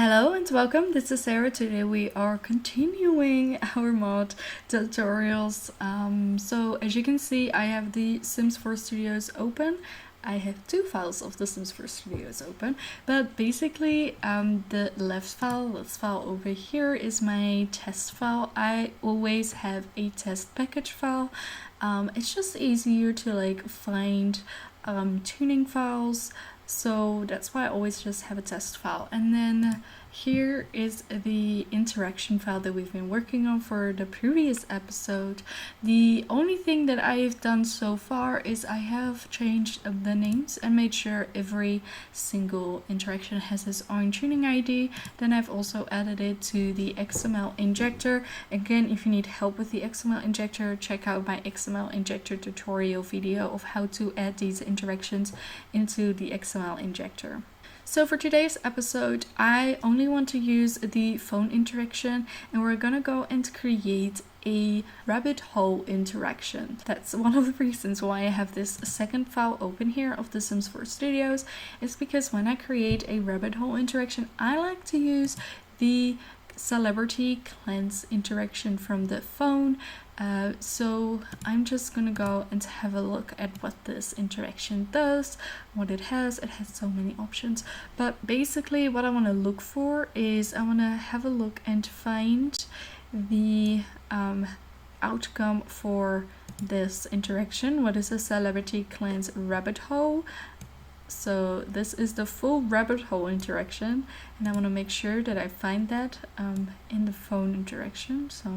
Hello and welcome, this is Sarah. Today we are continuing our mod tutorials. So as you can see, I have the Sims 4 Studios open. I have two files of the Sims 4 Studios open, but basically the left file over here is my test file. I always have a test package file. It's just easier to find tuning files. So that's why I always just have a test file. And then here is the interaction file that we've been working on for the previous episode. The only thing that I've done so far is I have changed the names and made sure every single interaction has its own tuning ID. Then I've also added it to the XML injector. Again, if you need help with the XML injector, check out my XML injector tutorial video of how to add these interactions into the XML injector. So for today's episode, I only want to use the phone interaction, and we're gonna go and create a Rabbithole interaction. That's one of the reasons why I have this second file open here of the Sims 4 Studios, is because when I create a Rabbithole interaction, I like to use the celebrity cleanse interaction from the phone. So I'm just gonna go and have a look at what this interaction does, what it has. It has so many options, but basically what I want to look for is I want to have a look and find the outcome for this interaction. What is a celebrity cleanse Rabbithole? So this is the full Rabbithole interaction, and I want to make sure that I find that in the phone interaction. So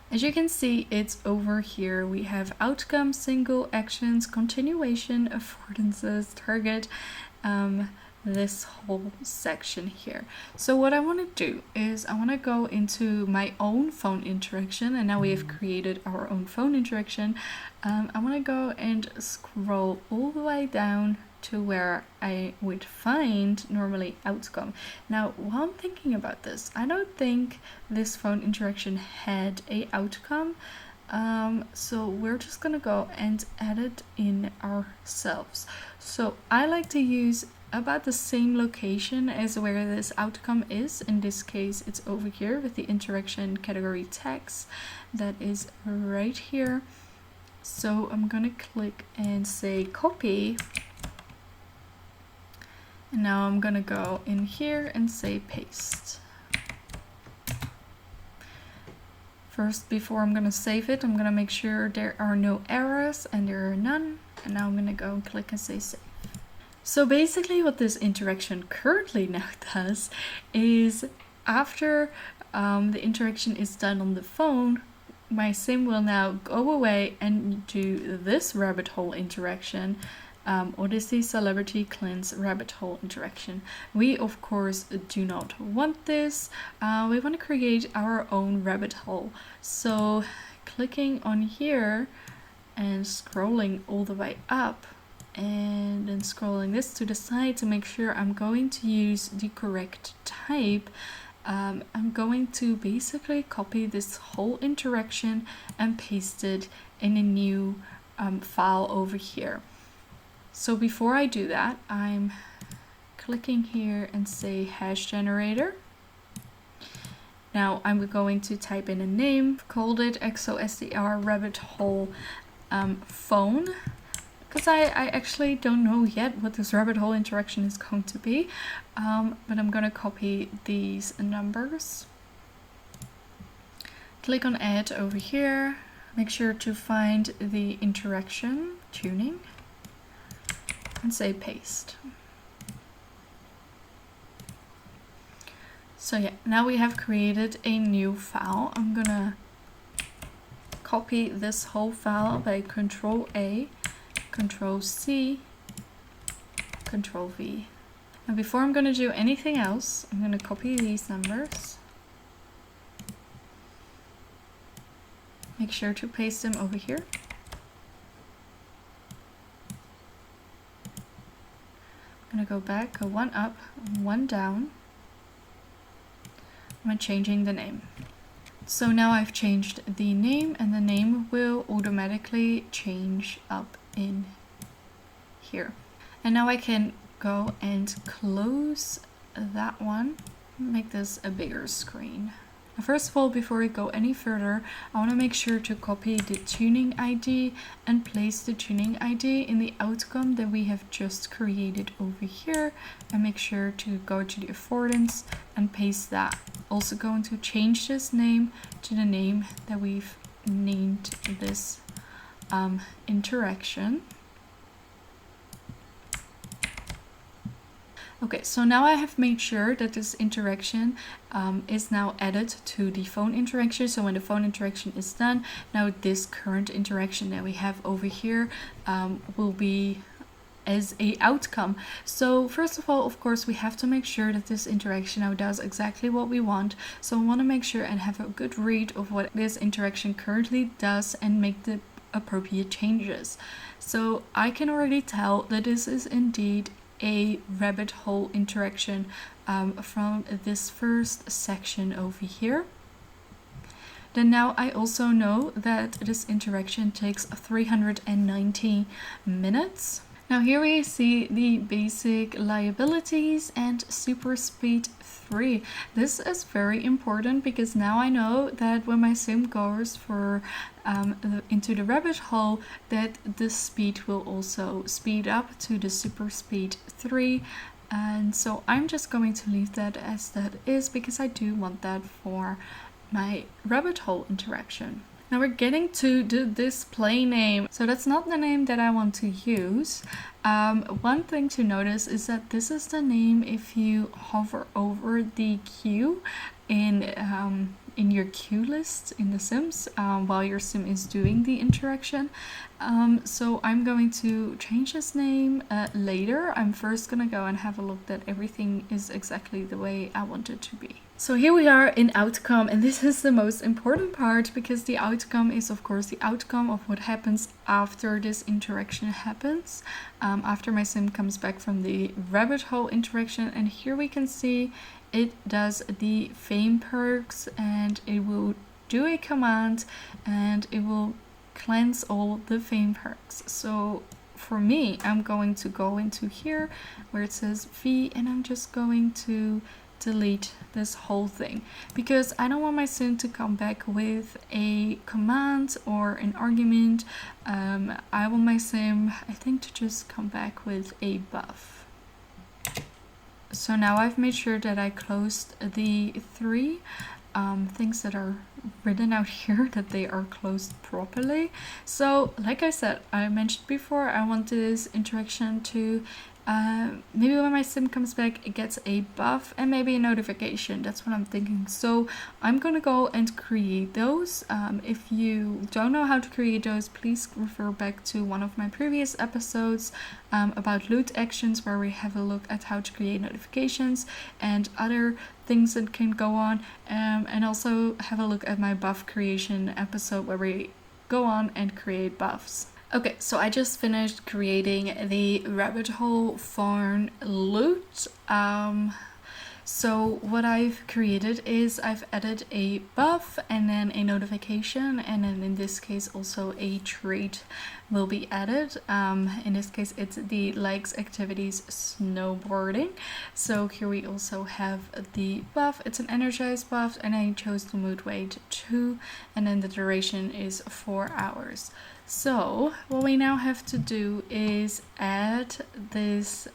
as you can see, it's over here. We have outcome, single, actions, continuation, affordances, target, this whole section here. So what I want to do is I want to go into my own phone interaction, and now we have created our own phone interaction. I want to go and scroll all the way down to where I would find normally outcome. Now, while I'm thinking about this, I don't think this phone interaction had a outcome. So we're just gonna go and add it in ourselves. So I like to use about the same location as where this outcome is. In this case, it's over here with the interaction category text. That is right here. So I'm gonna click and say copy. And now I'm gonna go in here and say paste. First, before I'm gonna save it, I'm gonna make sure there are no errors, and there are none. And now I'm gonna go and click and say save. So basically what this interaction currently now does is after the interaction is done on the phone, my sim will now go away and do this Rabbithole interaction. Odyssey Celebrity Cleanse Rabbithole interaction. We of course do not want this. We want to create our own Rabbithole. So clicking on here and scrolling all the way up, and then scrolling this to the side to make sure I'm going to use the correct type. I'm going to basically copy this whole interaction and paste it in a new file over here. So before I do that, I'm clicking here and say hash generator. Now I'm going to type in a name, called it xosdr Rabbithole phone, because I actually don't know yet what this Rabbithole interaction is going to be, but I'm gonna copy these numbers. Click on add over here, make sure to find the interaction tuning, and say paste. So yeah, now we have created a new file. I'm gonna copy this whole file by Control A, Control C, Control V. And before I'm gonna do anything else, I'm gonna copy these numbers. Make sure to paste them over here. I'm gonna go back, go one up, one down. I'm changing the name. So now I've changed the name, and the name will automatically change up in here. And now I can go and close that one. Make this a bigger screen. First of all, before we go any further, I want to make sure to copy the tuning ID and place the tuning ID in the outcome that we have just created over here, and make sure to go to the affordance and paste that. Also going to change this name to the name that we've named this interaction. Okay, so now I have made sure that this interaction is now added to the phone interaction. So when the phone interaction is done, now this current interaction that we have over here will be as a outcome. So first of all, of course, we have to make sure that this interaction now does exactly what we want. So I want to make sure and have a good read of what this interaction currently does and make the appropriate changes. So I can already tell that this is indeed a rabbit hole interaction from this first section over here. Then now I also know that this interaction takes 390 minutes. Now here we see the basic liabilities and super speed 3. This is very important because now I know that when my sim goes for into the rabbit hole, that the speed will also speed up to the super speed 3. And so I'm just going to leave that as that is because I do want that for my rabbit hole interaction. Now we're getting to the display name. So that's not the name that I want to use. One thing to notice is that this is the name if you hover over the queue in your queue list in The Sims while your sim is doing the interaction. So I'm going to change this name later. I'm first gonna go and have a look that everything is exactly the way I want it to be. So here we are in outcome, and this is the most important part because the outcome is of course the outcome of what happens after this interaction happens, after my sim comes back from the rabbit hole interaction. And here we can see it does the fame perks, and it will do a command and it will cleanse all the fame perks. So for me, I'm going to go into here where it says V, and I'm just going to delete this whole thing because I don't want my sim to come back with a command or an argument. I want my sim, I think, to just come back with a buff. So now I've made sure that I closed the 3 things that are written out here, that they are closed properly. So like I said, I mentioned before, I want this interaction to maybe when my sim comes back it gets a buff and maybe a notification. That's what I'm thinking. So I'm gonna go and create those. If you don't know how to create those, please refer back to one of my previous episodes about loot actions, where we have a look at how to create notifications and other things that can go on, and also have a look at my buff creation episode where we go on and create buffs. Okay, so I just finished creating the rabbit hole farm loot. So what I've created is I've added a buff and then a notification, and then in this case also a trait will be added. In this case it's the likes activities snowboarding. So here we also have the buff. It's an energized buff, and I chose the mood weight 2, and then the duration is 4 hours. So what we now have to do is add this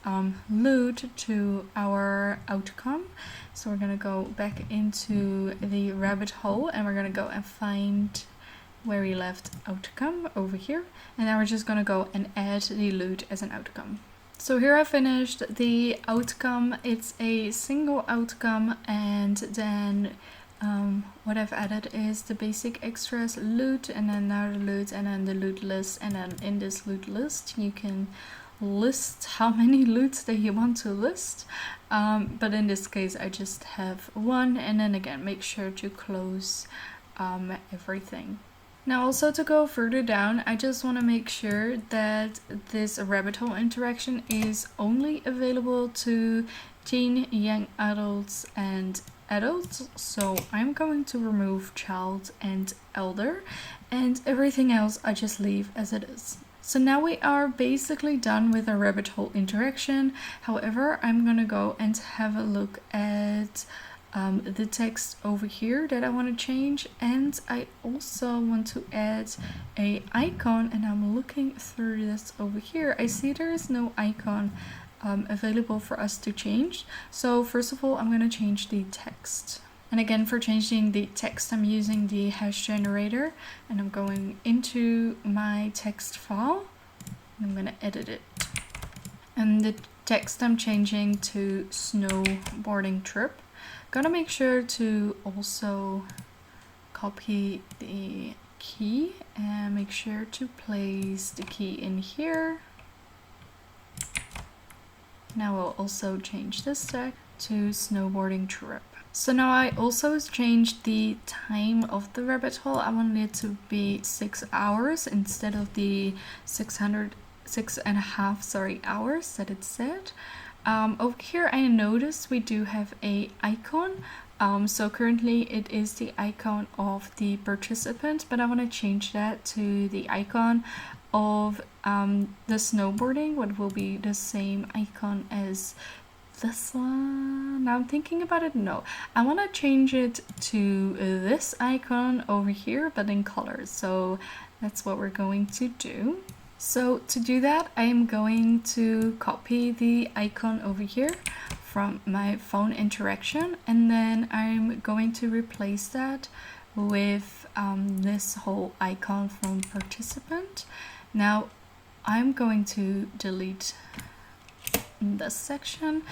loot to our outcome. So we're gonna go back into the rabbit hole, and we're gonna go and find where we left outcome over here, and now we're just gonna go and add the loot as an outcome. So here I finished the outcome. It's a single outcome, and then what I've added is the basic extras loot, and then another loot, and then the loot list. And then in this loot list you can list how many loots that you want to list, but in this case I just have 1, and then again make sure to close everything. Now also, to go further down, I just want to make sure that this rabbit hole interaction is only available to teen, young adults and adults. So I'm going to remove child and elder, and everything else I just leave as it is. So now we are basically done with our Rabbithole interaction. However, I'm gonna go and have a look at the text over here that I want to change, and I also want to add a icon, and I'm looking through this over here. I see there is no icon available for us to change. So first of all, I'm going to change the text. And again, for changing the text, I'm using the hash generator, and I'm going into my text file and I'm going to edit it. And the text I'm changing to snowboarding trip. Gotta make sure to also copy the key and make sure to place the key in here. Now we'll also change this tag to snowboarding trip. So now I also changed the time of the Rabbithole. I wanted it to be 6 hours instead of the 6.5 hours that it said. Over here I noticed we do have a icon. So currently it is the icon of the participant, but I want to change that to the icon of the snowboarding, what will be the same icon as this one. Now I'm thinking about it. No, I want to change it to this icon over here, but in colors. So that's what we're going to do. So to do that, I'm going to copy the icon over here from my phone interaction, and then I'm going to replace that with this whole icon from participant. Now I'm going to delete this section,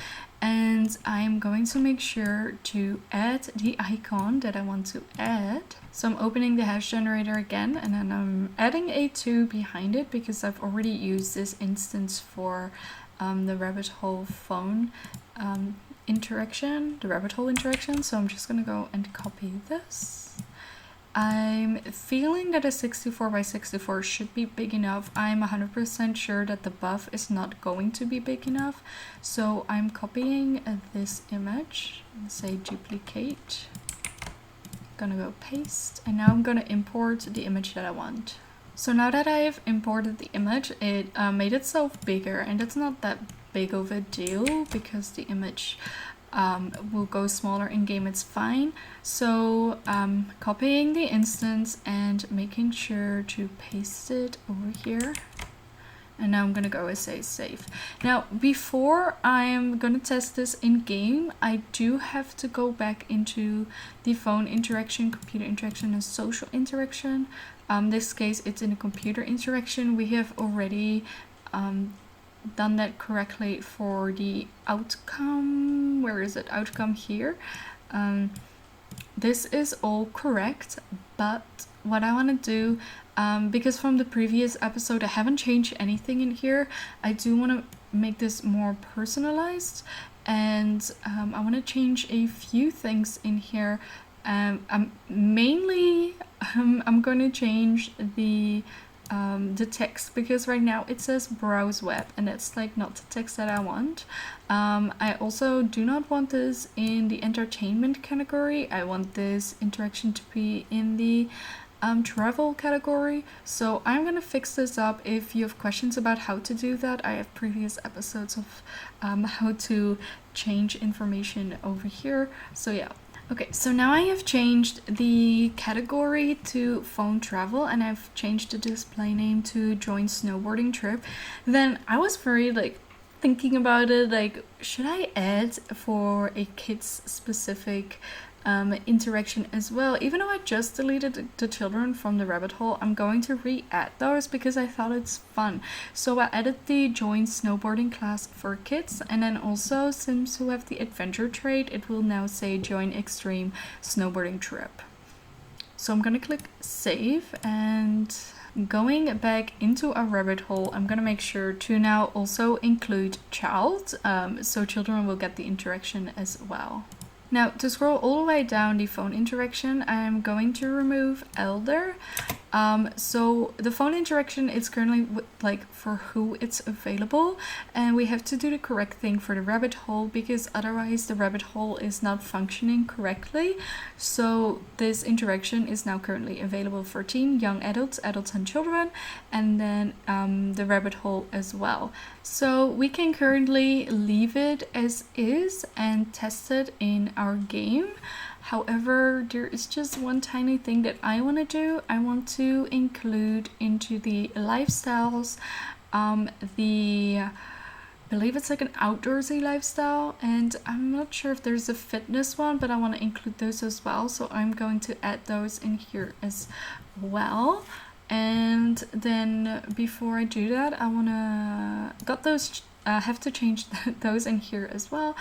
and I'm going to make sure to add the icon that I want to add. So I'm opening the hash generator again, and then I'm adding a 2 behind it because I've already used this instance for the Rabbithole phone interaction, the Rabbithole interaction. So I'm just gonna go and copy this. I'm feeling that a 64 by 64 should be big enough. I'm 100% sure that the buff is not going to be big enough. So I'm copying this image, say duplicate, gonna go paste, and now I'm gonna import the image that I want. So now that I've imported the image, it made itself bigger, and it's not that big of a deal because the image will go smaller in game, it's fine. So copying the instance and making sure to paste it over here, and now I'm gonna go and say save. Now before I'm gonna test this in game, I do have to go back into the phone interaction, computer interaction, and social interaction. This case it's in a computer interaction. We have already done that correctly for the outcome. Where is it? Outcome here. This is all correct, but what I want to do, because from the previous episode I haven't changed anything in here, I do want to make this more personalized, and I want to change a few things in here. I'm going to change the text, because right now it says browse web, and that's like not the text that I want. I also do not want this in the entertainment category. I want this interaction to be in the travel category. So I'm gonna fix this up. If you have questions about how to do that, I have previous episodes of how to change information over here. So yeah. Okay, so now I have changed the category to phone travel, and I've changed the display name to join snowboarding trip. Then I was very thinking about it, like, should I add for a kids specific interaction as well? Even though I just deleted the children from the Rabbithole, I'm going to re-add those because I thought it's fun. So I added the join snowboarding class for kids, and then also Sims who have the adventure trait, it will now say join extreme snowboarding trip. So I'm gonna click save, and going back into our Rabbithole, I'm gonna make sure to now also include child, so children will get the interaction as well. Now to scroll all the way down the phone interaction, I'm going to remove elder, So the phone interaction is currently like for who it's available, and we have to do the correct thing for the rabbit hole, because otherwise the rabbit hole is not functioning correctly. So this interaction is now currently available for teen, young adults, adults and children, and then the rabbit hole as well. So we can currently leave it as is and test it in our game. However, there is just one tiny thing that I want to do. I want to include into the lifestyles I believe it's like an outdoorsy lifestyle, and I'm not sure if there's a fitness one, but I want to include those as well. So I'm going to add those in here as well. And then before I do that, I want to got those have to change those in here as well.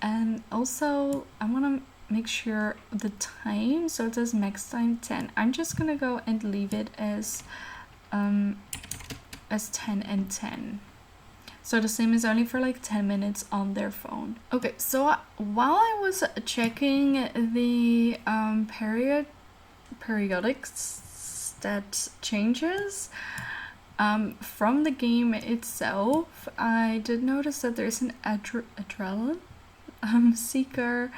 And also I want to make sure the time, so it says max time 10. I'm just gonna go and leave it as 10 and 10. So the sim is only for like 10 minutes on their phone. Okay, so while I was checking the periodic stat changes from the game itself, I did notice that there's an adrenaline seeker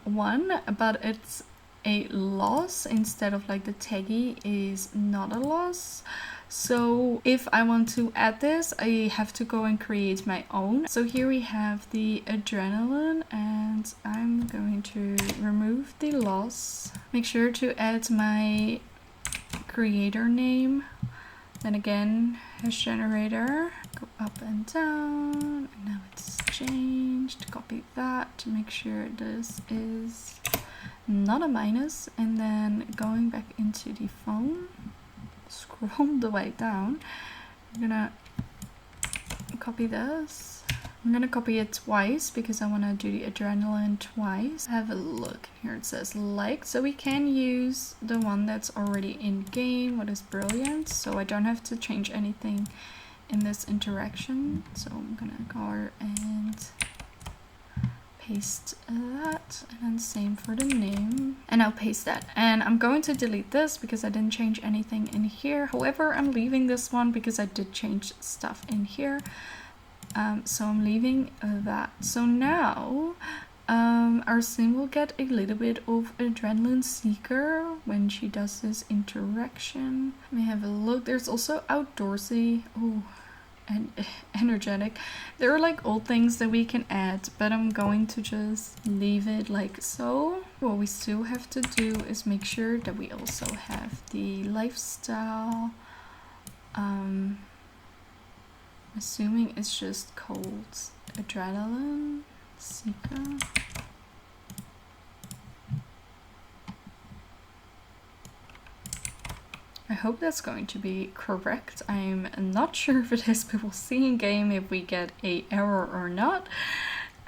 one, but it's a loss instead of like the taggy is not a loss. So if I want to add this, I have to go and create my own. So here we have the adrenaline, and I'm going to remove the loss. Make sure to add my creator name. Then again, hash generator, go up and down, and now it's changed. Copy that to make sure this is not a minus, and then going back into the phone, scroll the way down. I'm gonna copy this. I'm gonna copy it twice because I want to do the adrenaline twice. Have a look. Here it says like, so we can use the one that's already in game, what is brilliant. So I don't have to change anything in this interaction. So I'm gonna go and paste that, and then same for the name, and I'll paste that. And I'm going to delete this because I didn't change anything in here. However, I'm leaving this one because I did change stuff in here. So I'm leaving that. So now our sim will get a little bit of adrenaline seeker when she does this interaction. Let me have a look. There's also outdoorsy. Oh, and energetic. There are like old things that we can add, but I'm going to just leave it like so. What we still have to do is make sure that we also have the lifestyle. Assuming it's just called adrenaline seeker. I hope that's going to be correct. I'm not sure if it is, but we'll see in game if we get a error or not.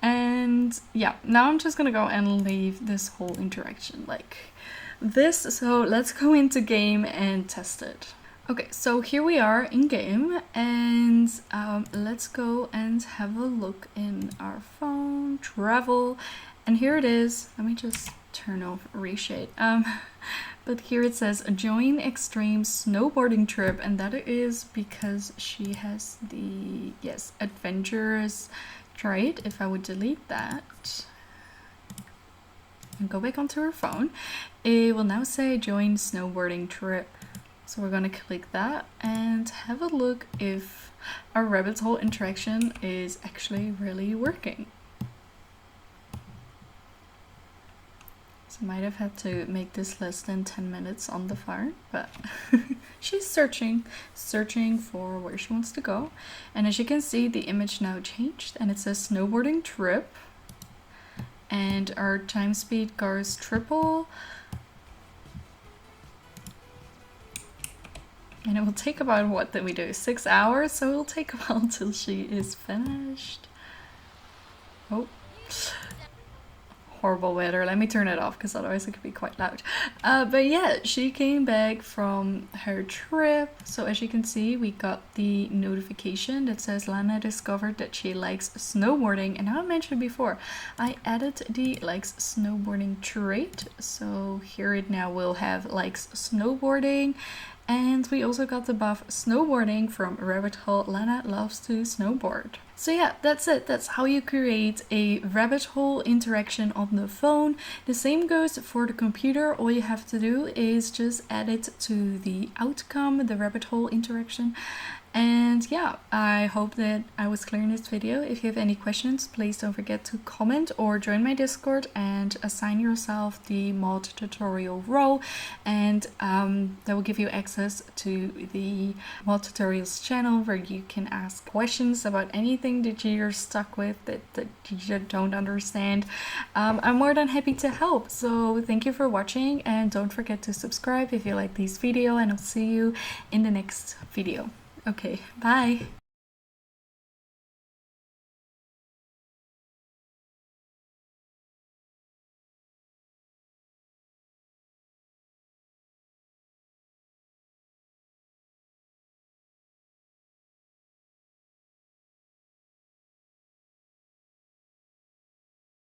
And yeah, now I'm just gonna go and leave this whole interaction like this. So let's go into game and test it. Okay, so here we are in game, and let's go and have a look in our phone, travel, and here it is. Let me just turn off reshade. But here it says join extreme snowboarding trip, and that is because she has the adventurous trait. If I would delete that and go back onto her phone, it will now say join snowboarding trip. So we're gonna click that and have a look if our Rabbithole interaction is actually really working. So I might have had to make this less than 10 minutes on the phone, but she's searching for where she wants to go. And as you can see, the image now changed and it says snowboarding trip, and our time speed goes triple. And it will take about, what did we do, 6 hours? So it will take a while till she is finished. Oh. horrible weather. Let me turn it off because otherwise it could be quite loud. But yeah, she came back from her trip. So as you can see, we got the notification that says Lana discovered that she likes snowboarding. And I mentioned before, I added the likes snowboarding trait. So here it now will have likes snowboarding. And we also got the buff snowboarding from Rabbithole. Lana loves to snowboard. So yeah, that's it. That's how you create a Rabbithole interaction on the phone. The same goes for the computer. All you have to do is just add it to the outcome, the Rabbithole interaction. And yeah, I hope that I was clear in this video. If you have any questions, please don't forget to comment or join my Discord and assign yourself the mod tutorial role, and that will give you access to the mod tutorials channel where you can ask questions about anything that you're stuck with, that you don't understand. I'm more than happy to help. So thank you for watching, and don't forget to subscribe if you like this video, and I'll see you in the next video. Okay, bye!